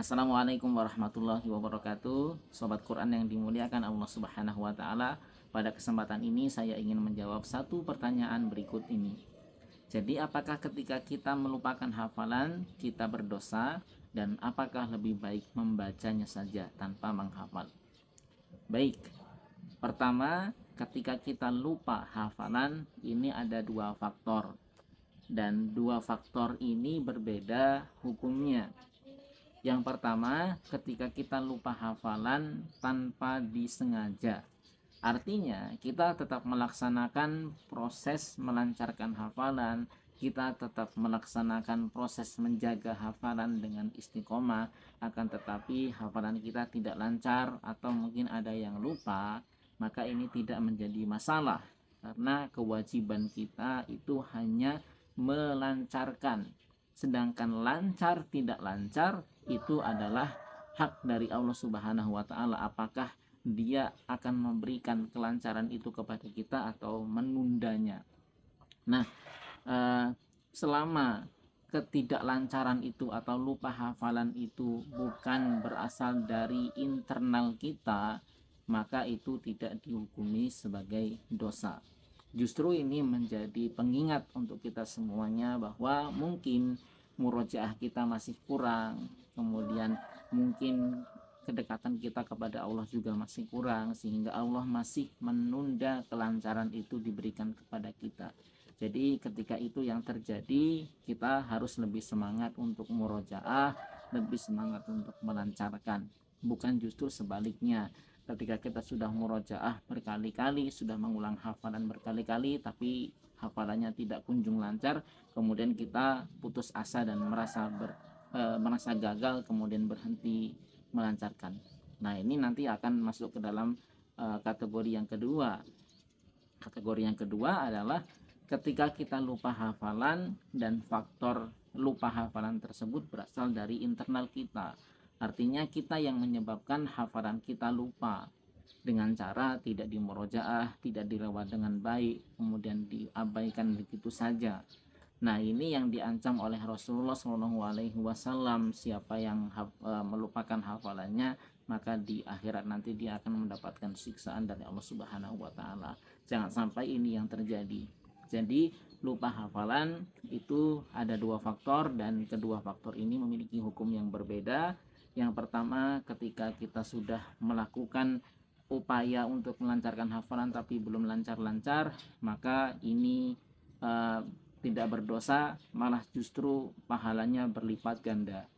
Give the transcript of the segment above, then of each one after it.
Assalamualaikum warahmatullahi wabarakatuh. Sobat Quran yang dimuliakan Allah Subhanahu wa taala. Pada kesempatan ini saya ingin menjawab satu pertanyaan berikut ini. Jadi, apakah ketika kita melupakan hafalan kita berdosa, dan apakah lebih baik membacanya saja tanpa menghafal? Baik. Pertama, ketika kita lupa hafalan, ini ada dua faktor. Dan dua faktor ini berbeda hukumnya. Yang pertama, ketika kita lupa hafalan tanpa disengaja. Artinya, kita tetap melaksanakan proses melancarkan hafalan, kita tetap melaksanakan proses menjaga hafalan dengan istiqomah, akan tetapi hafalan kita tidak lancar atau mungkin ada yang lupa, maka ini tidak menjadi masalah. Karena kewajiban kita itu hanya melancarkan. Sedangkan lancar tidak lancar itu adalah hak dari Allah Subhanahu wa taala, apakah dia akan memberikan kelancaran itu kepada kita atau menundanya. Nah, selama ketidaklancaran itu atau lupa hafalan itu bukan berasal dari internal kita, maka itu tidak dihukumi sebagai dosa. Justru ini menjadi pengingat untuk kita semuanya bahwa mungkin murojaah kita masih kurang, kemudian mungkin kedekatan kita kepada Allah juga masih kurang, sehingga Allah masih menunda kelancaran itu diberikan kepada kita. Jadi ketika itu yang terjadi, kita harus lebih semangat untuk murojaah, lebih semangat untuk melancarkan, bukan justru sebaliknya. Ketika kita sudah murojaah berkali-kali, sudah mengulang hafalan berkali-kali, tapi hafalannya tidak kunjung lancar, kemudian kita putus asa dan merasa gagal, kemudian berhenti melancarkan. Nah, ini nanti akan masuk ke dalam kategori yang kedua. Kategori yang kedua adalah ketika kita lupa hafalan dan faktor lupa hafalan tersebut berasal dari internal kita. Artinya kita yang menyebabkan hafalan kita lupa dengan cara tidak dimurojaah, tidak dilewat dengan baik, kemudian diabaikan begitu saja. Nah, ini yang diancam oleh Rasulullah SAW. Siapa yang melupakan hafalannya, maka di akhirat nanti dia akan mendapatkan siksaan dari Allah Subhanahu wa taala. Jangan sampai ini yang terjadi. Jadi lupa hafalan itu ada dua faktor, dan kedua faktor ini memiliki hukum yang berbeda. Yang pertama, ketika kita sudah melakukan upaya untuk melancarkan hafalan tapi belum lancar-lancar, maka ini tidak berdosa, malah justru pahalanya berlipat ganda.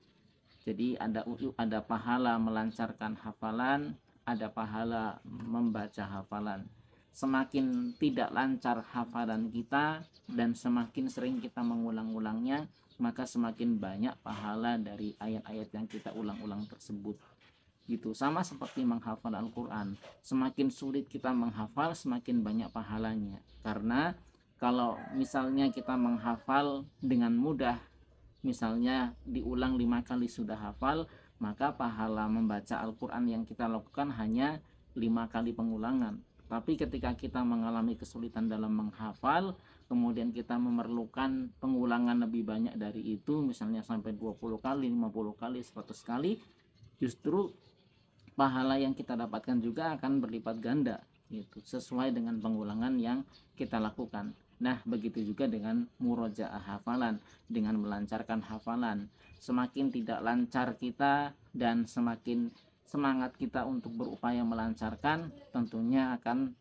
Jadi ada pahala melancarkan hafalan, ada pahala membaca hafalan. Semakin tidak lancar hafalan kita dan semakin sering kita mengulang-ulangnya, maka semakin banyak pahala dari ayat-ayat yang kita ulang-ulang tersebut. Gitu, sama seperti menghafal Al-Quran. Semakin sulit kita menghafal, semakin banyak pahalanya. Karena kalau misalnya kita menghafal dengan mudah, misalnya diulang 5 kali sudah hafal, maka pahala membaca Al-Quran yang kita lakukan hanya 5 kali pengulangan. Tapi ketika kita mengalami kesulitan dalam menghafal, kemudian kita memerlukan pengulangan lebih banyak dari itu, misalnya sampai 20 kali, 50 kali, 100 kali, justru pahala yang kita dapatkan juga akan berlipat ganda, gitu, sesuai dengan pengulangan yang kita lakukan. Nah, begitu juga dengan murojaah hafalan, dengan melancarkan hafalan. Semakin tidak lancar kita dan semakin semangat kita untuk berupaya melancarkan, tentunya akan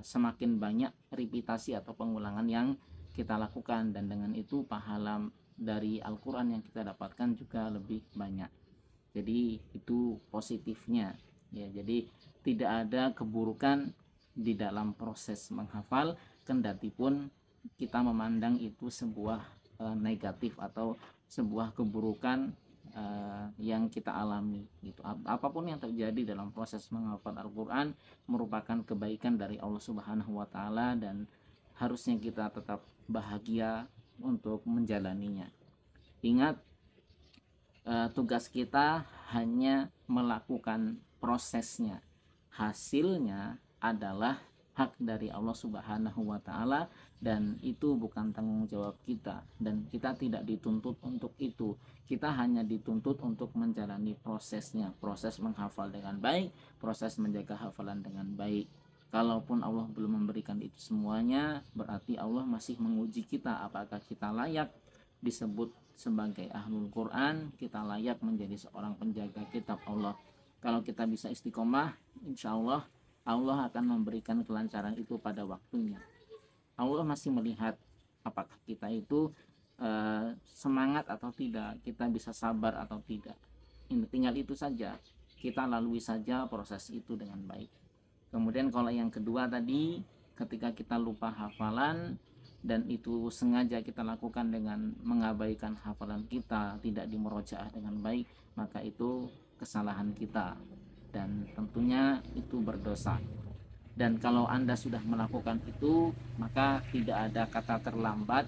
semakin banyak repetisi atau pengulangan yang kita lakukan, dan dengan itu pahala dari Al-Quran yang kita dapatkan juga lebih banyak. Jadi itu positifnya ya. Jadi tidak ada keburukan di dalam proses menghafal, kendati pun kita memandang itu sebuah negatif atau sebuah keburukan yang kita alami gitu. Apapun yang terjadi dalam proses menghafal Al-Quran merupakan kebaikan dari Allah Subhanahu wa taala, dan harusnya kita tetap bahagia untuk menjalaninya. Ingat, tugas kita hanya melakukan prosesnya. Hasilnya adalah hak dari Allah Subhanahu wa taala, dan itu bukan tanggung jawab kita, dan kita tidak dituntut untuk itu. Kita hanya dituntut untuk menjalani prosesnya, proses menghafal dengan baik, proses menjaga hafalan dengan baik. Kalaupun Allah belum memberikan itu semuanya, berarti Allah masih menguji kita apakah kita layak disebut sebagai ahlul Quran, kita layak menjadi seorang penjaga kitab Allah. Kalau kita bisa istiqomah, insya Allah Allah akan memberikan kelancaran itu pada waktunya. Allah masih melihat apakah kita itu semangat atau tidak, kita bisa sabar atau tidak. Tinggal itu saja, kita lalui saja proses itu dengan baik. Kemudian kalau yang kedua tadi, ketika kita lupa hafalan dan itu sengaja kita lakukan dengan mengabaikan hafalan kita, tidak dimurojaah dengan baik, maka itu kesalahan kita dan tentunya itu berdosa. Dan kalau Anda sudah melakukan itu, maka tidak ada kata terlambat.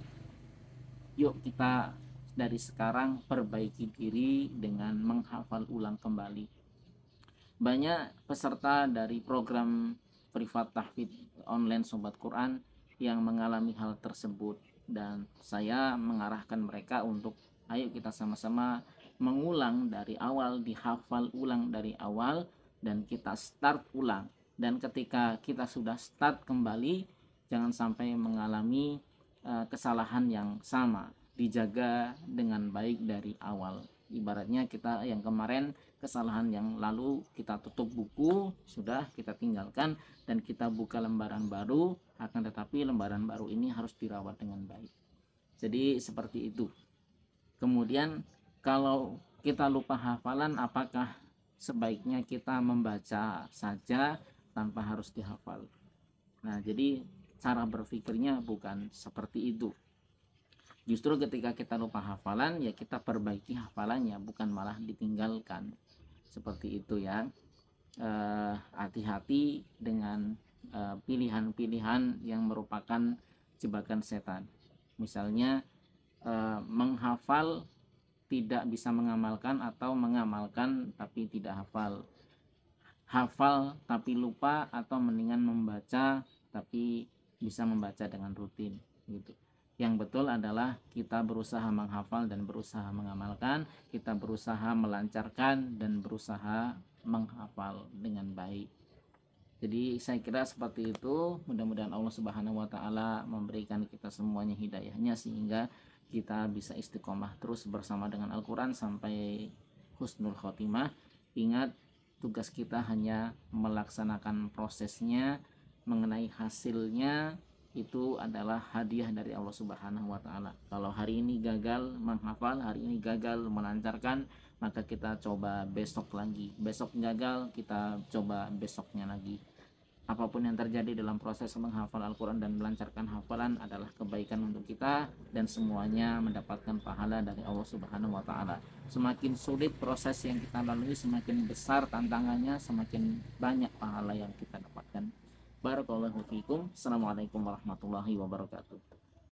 Yuk kita dari sekarang perbaiki diri dengan menghafal ulang kembali. Banyak peserta dari program privat tahfidz online Sobat Quran yang mengalami hal tersebut, dan saya mengarahkan mereka untuk ayo kita sama-sama mengulang dari awal, dihafal ulang dari awal, dan kita start ulang. Dan ketika kita sudah start kembali, jangan sampai mengalami kesalahan yang sama, dijaga dengan baik dari awal. Ibaratnya kita yang kemarin, kesalahan yang lalu kita tutup buku, sudah kita tinggalkan dan kita buka lembaran baru, akan tetapi lembaran baru ini harus dirawat dengan baik. Jadi seperti itu. Kemudian kalau kita lupa hafalan, apakah sebaiknya kita membaca saja tanpa harus dihafal? Nah, jadi cara berpikirnya bukan seperti itu. Justru ketika kita lupa hafalan, ya kita perbaiki hafalannya, bukan malah ditinggalkan. Seperti itu ya. Hati-hati dengan pilihan-pilihan yang merupakan jebakan setan. Misalnya menghafal tidak bisa mengamalkan, atau mengamalkan tapi tidak hafal, hafal tapi lupa, atau mendingan membaca tapi bisa membaca dengan rutin gitu. Yang betul adalah kita berusaha menghafal dan berusaha mengamalkan, kita berusaha melancarkan dan berusaha menghafal dengan baik. Jadi saya kira seperti itu. Mudah-mudahan Allah Subhanahu wa taala memberikan kita semuanya hidayahnya sehingga kita bisa istiqomah terus bersama dengan Al-Quran sampai husnul khotimah. Ingat, tugas kita hanya melaksanakan prosesnya. Mengenai hasilnya, itu adalah hadiah dari Allah Subhanahu wa taala. Kalau hari ini gagal menghafal, hari ini gagal melancarkan, maka kita coba besok lagi. Besok gagal, kita coba besoknya lagi. Apapun yang terjadi dalam proses menghafal Al-Quran dan melancarkan hafalan adalah kebaikan untuk kita, dan semuanya mendapatkan pahala dari Allah Subhanahu wa taala. Semakin sulit proses yang kita lalui, semakin besar tantangannya, semakin banyak pahala yang kita dapatkan. Barakallahu fiikum. Assalamualaikum warahmatullahi wabarakatuh.